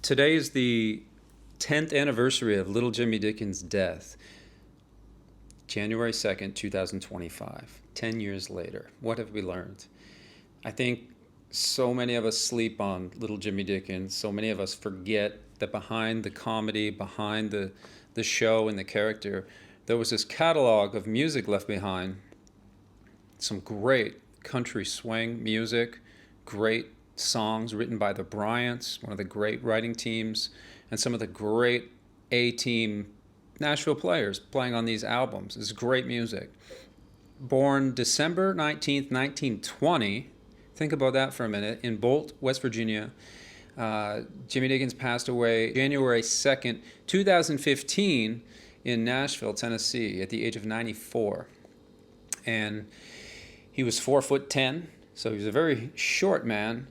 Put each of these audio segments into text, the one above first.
Today is the 10th anniversary of Little Jimmy Dickens' death, January 2nd, 2025. 10 years later. What have we learned? I think so many of us sleep on Little Jimmy Dickens. So many of us forget that behind the comedy, behind the show and the character, there was this catalog of music left behind. Some great country swing music, great songs written by the Bryants, one of the great writing teams, and some of the great A-team Nashville players playing on these albums. It's great music. Born December 19th, 1920, think about that for a minute, in Bolt, West Virginia. Jimmy Dickens passed away January 2nd, 2015 in Nashville, Tennessee at the age of 94. And he was 4'10", so he was a very short man,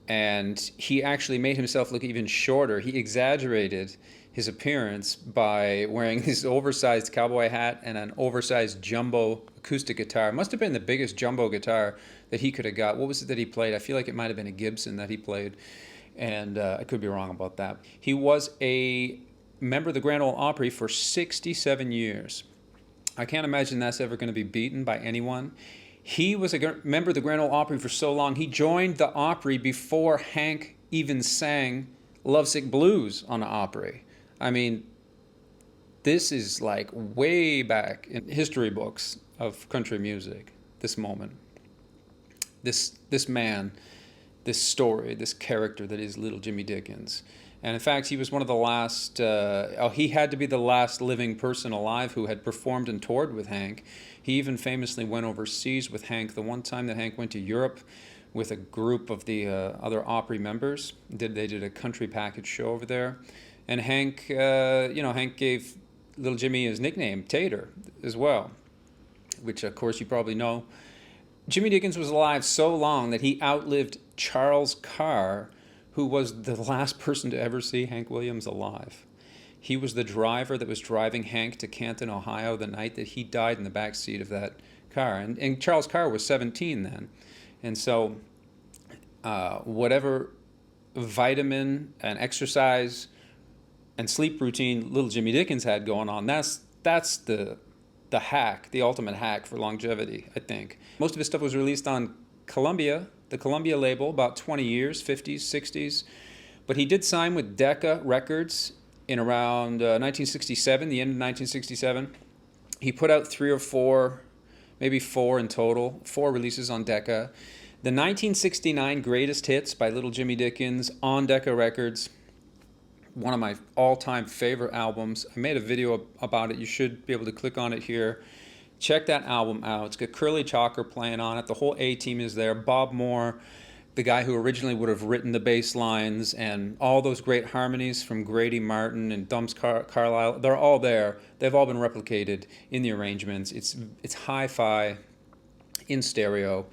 and he actually made himself look even shorter. He exaggerated his appearance by wearing this oversized cowboy hat and an oversized jumbo acoustic guitar. It must have been the biggest jumbo guitar that he could have got. What was it that he played? I feel like it might have been a Gibson that he played, and I could be wrong about that. He was a member of the Grand Ole Opry for 67 years. I can't imagine that's ever going to be beaten by anyone. He was a member of the Grand Ole Opry for so long, he joined the Opry before Hank even sang Lovesick Blues on the Opry. I mean, this is like way back in history books of country music, this moment. This man, this story, this character that is Little Jimmy Dickens. And in fact, he was one of the last, he had to be the last living person alive who had performed and toured with Hank. He even famously went overseas with Hank. The one time that Hank went to Europe with a group of the other Opry members, they did a country package show over there. And Hank, Hank gave Little Jimmy his nickname, Tater, as well, which of course you probably know. Jimmy Dickens was alive so long that he outlived Charles Carr, who was the last person to ever see Hank Williams alive. He was the driver that was driving Hank to Canton, Ohio, the night that he died in the back seat of that car. And Charles Carr was 17 then. And so whatever vitamin and exercise and sleep routine Little Jimmy Dickens had going on, that's the hack, the ultimate hack for longevity, I think. Most of his stuff was released on Columbia, the Columbia label, about 20 years, 50s, 60s. But he did sign with Decca Records in around 1967, the end of 1967. He put out 3 or 4, maybe 4 in total, 4 releases on Decca. The 1969 Greatest Hits by Little Jimmy Dickens on Decca Records, one of my all-time favorite albums. I made a video about it. You should be able to click on it here. Check that album out. It's got Curly Chalker playing on it. The whole A-team is there. Bob Moore, the guy who originally would have written the bass lines, and all those great harmonies from Grady Martin and Dumbs Carlisle, they're all there. They've all been replicated in the arrangements. It's hi-fi, in stereo.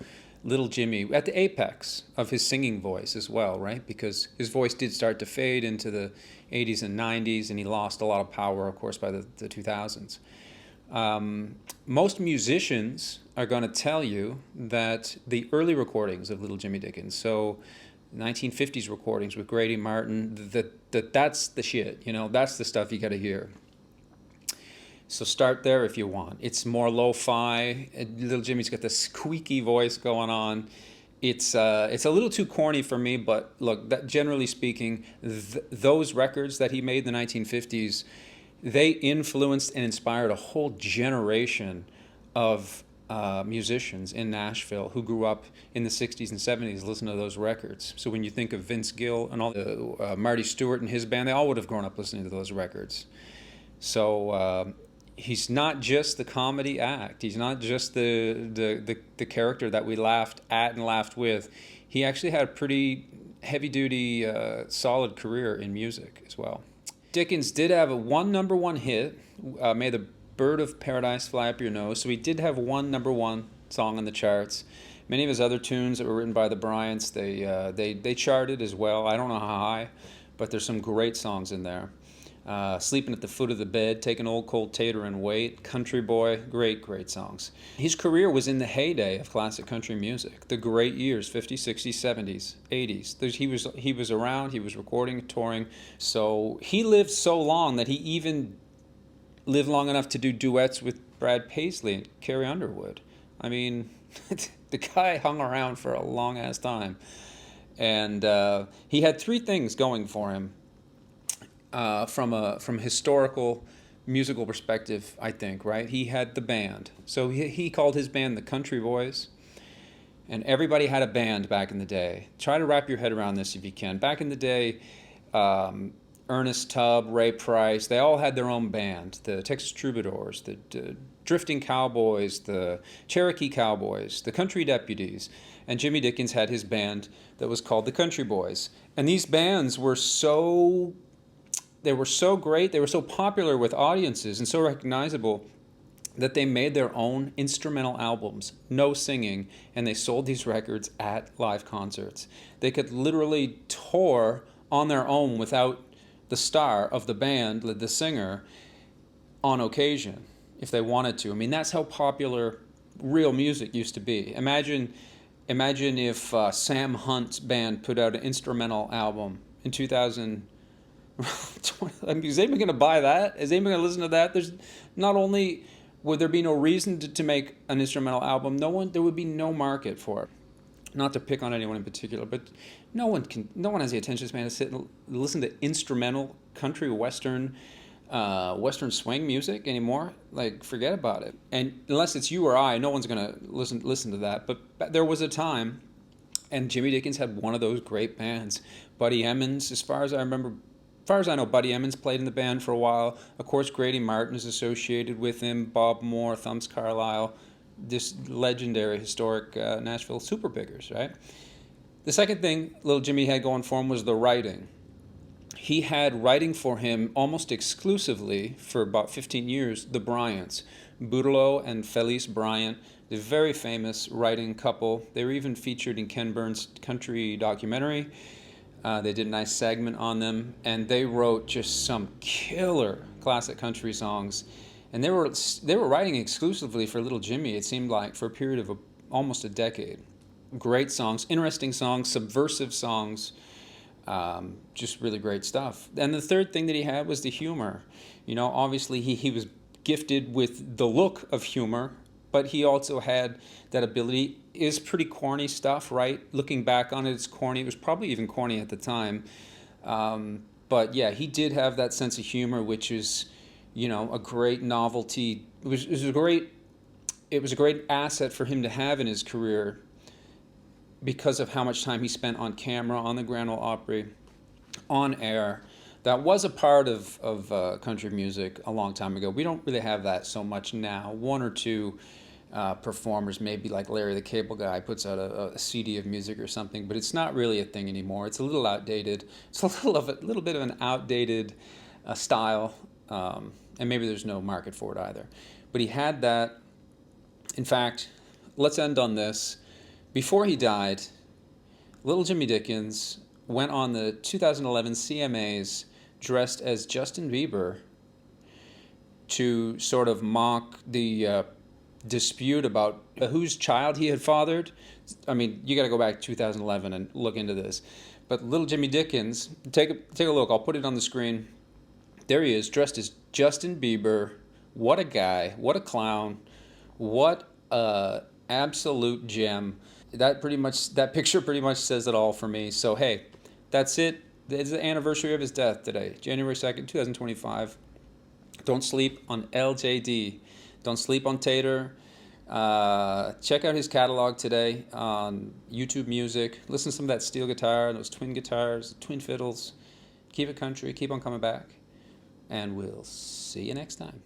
Little Jimmy, at the apex of his singing voice as well, right? Because his voice did start to fade into the 80s and 90s, and he lost a lot of power, of course, by the 2000s. Most musicians are going to tell you that the early recordings of Little Jimmy Dickens, so 1950s recordings with Grady Martin, that's the shit, that's the stuff you got to hear. So start there if you want. It's more lo-fi. Little Jimmy's got this squeaky voice going on. It's a little too corny for me, but look, generally speaking, those records that he made in the 1950s, they influenced and inspired a whole generation of musicians in Nashville who grew up in the 60s and 70s listening to those records. So when you think of Vince Gill and all the Marty Stewart and his band, they all would have grown up listening to those records. So he's not just the comedy act. He's not just the character that we laughed at and laughed with. He actually had a pretty heavy-duty, solid career in music as well. Dickens did have one number one hit, May the Bird of Paradise Fly Up Your Nose. So he did have one number one song on the charts. Many of his other tunes that were written by the Bryants, they charted as well. I don't know how high, but there's some great songs in there. Sleeping at the Foot of the Bed, Take an Old Cold Tater and Wait, Country Boy, great, great songs. His career was in the heyday of classic country music, the great years, 50s, 60s, 70s, 80s. He was around, he was recording, touring, so he lived so long that he even lived long enough to do duets with Brad Paisley and Carrie Underwood. I mean, the guy hung around for a long-ass time. And he had three things going for him. From a historical musical perspective, I think, right? He had the band. So he called his band the Country Boys. And everybody had a band back in the day. Try to wrap your head around this if you can. Back in the day, Ernest Tubb, Ray Price, they all had their own band. The Texas Troubadours, the Drifting Cowboys, the Cherokee Cowboys, the Country Deputies. And Jimmy Dickens had his band that was called the Country Boys. And these bands were so great, they were so popular with audiences and so recognizable that they made their own instrumental albums, no singing, and they sold these records at live concerts. They could literally tour on their own without the star of the band, the singer, on occasion, if they wanted to. I mean, that's how popular real music used to be. Imagine if Sam Hunt's band put out an instrumental album in 2000. I mean, is anybody going to buy that? Is anybody going to listen to that? There's not only would there be no reason to make an instrumental album, there would be no market for it. Not to pick on anyone in particular, but no one has the attention span to sit and listen to instrumental country western swing music anymore. Like, forget about it. And unless it's you or I, no one's going to listen to that. But there was a time, and Jimmy Dickens had one of those great bands. Buddy Emmons, as far as I know, Buddy Emmons played in the band for a while. Of course, Grady Martin is associated with him, Bob Moore, Thumbs Carlisle, this legendary, historic Nashville super biggers, right? The second thing Little Jimmy had going for him was the writing. He had writing for him almost exclusively for about 15 years, the Bryants, Boudreaux and Felice Bryant, the very famous writing couple. They were even featured in Ken Burns' country documentary. They did a nice segment on them, and they wrote just some killer classic country songs. And they were writing exclusively for Little Jimmy, it seemed like, for a period of almost a decade. Great songs, interesting songs, subversive songs, just really great stuff. And the third thing that he had was the humor. You know, obviously he was gifted with the look of humor, but he also had that ability. Is pretty corny stuff, right? Looking back on it, it's corny. It was probably even corny at the time. But yeah, he did have that sense of humor, which is, you know, a great novelty. It was a great asset for him to have in his career because of how much time he spent on camera, on the Grand Ole Opry, on air. That was a part of country music a long time ago. We don't really have that so much now. One or two performers, maybe like Larry the Cable Guy, puts out a CD of music or something, but it's not really a thing anymore. It's a little outdated. It's a little bit of an outdated style, and maybe there's no market for it either. But he had that. In fact, let's end on this. Before he died, Little Jimmy Dickens went on the 2011 CMAs dressed as Justin Bieber to sort of mock the dispute about whose child he had fathered. I mean, you got to go back to 2011 and look into this. But Little Jimmy Dickens, take a look. I'll put it on the screen. There he is, dressed as Justin Bieber. What a guy! What a clown! What a absolute gem! That picture pretty much says it all for me. So hey, that's it. It's the anniversary of his death today, January 2nd, 2025. Don't sleep on LJD. Don't sleep on Tater. Check out his catalog today on YouTube Music. Listen to some of that steel guitar, those twin guitars, twin fiddles. Keep it country. Keep on coming back. And we'll see you next time.